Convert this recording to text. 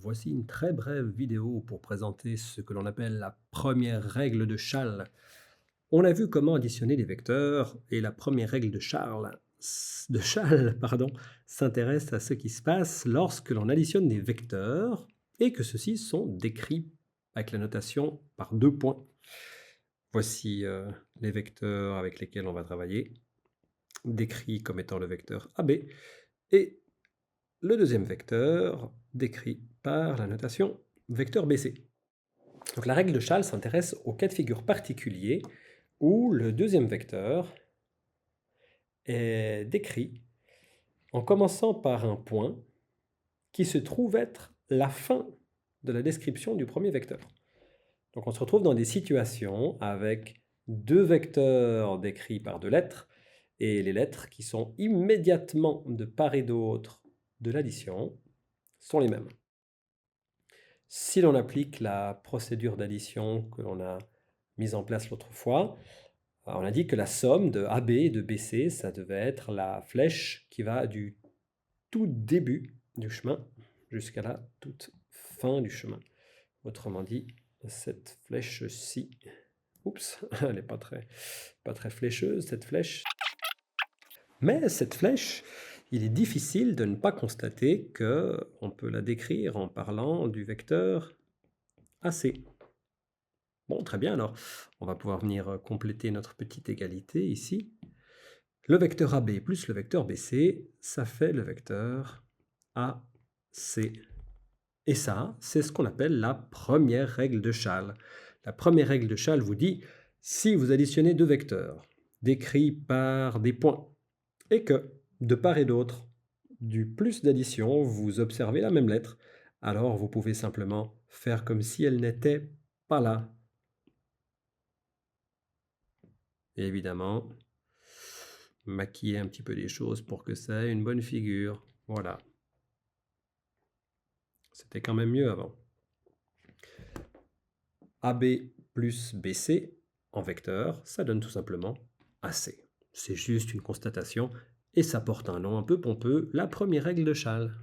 Voici une très brève vidéo pour présenter ce que l'on appelle la première règle de Charles. On a vu comment additionner les vecteurs et la première règle de Charles, pardon, s'intéresse à ce qui se passe lorsque l'on additionne des vecteurs et que ceux-ci sont décrits avec la notation par 2 points. Voici les vecteurs avec lesquels on va travailler, décrits comme étant le vecteur AB et le deuxième vecteur décrit par la notation vecteur BC. Donc la règle de Charles s'intéresse au cas de figure particulier où le deuxième vecteur est décrit en commençant par un point qui se trouve être la fin de la description du premier vecteur. Donc on se retrouve dans des situations avec deux vecteurs décrits par deux lettres et les lettres qui sont immédiatement de part et d'autre de l'addition sont les mêmes. Si l'on applique la procédure d'addition que l'on a mise en place l'autre fois, on a dit que la somme de AB et de BC, ça devait être la flèche qui va du tout début du chemin jusqu'à la toute fin du chemin. Autrement dit, cette flèche-ci, oups, elle n'est pas très flécheuse, cette flèche. Mais cette flèche, il est difficile de ne pas constater qu'on peut la décrire en parlant du vecteur AC. Bon, très bien, alors on va pouvoir venir compléter notre petite égalité ici. Le vecteur AB plus le vecteur BC, ça fait le vecteur AC. Et ça, c'est ce qu'on appelle la première règle de Charles. La première règle de Charles vous dit, si vous additionnez deux vecteurs décrits par des points, et que, de part et d'autre, du plus d'addition, vous observez la même lettre, alors vous pouvez simplement faire comme si elle n'était pas là. Et évidemment, maquiller un petit peu les choses pour que ça ait une bonne figure. Voilà. C'était quand même mieux avant. AB plus BC en vecteur, ça donne tout simplement AC. C'est juste une constatation et ça porte un nom un peu pompeux, la première règle de Charles.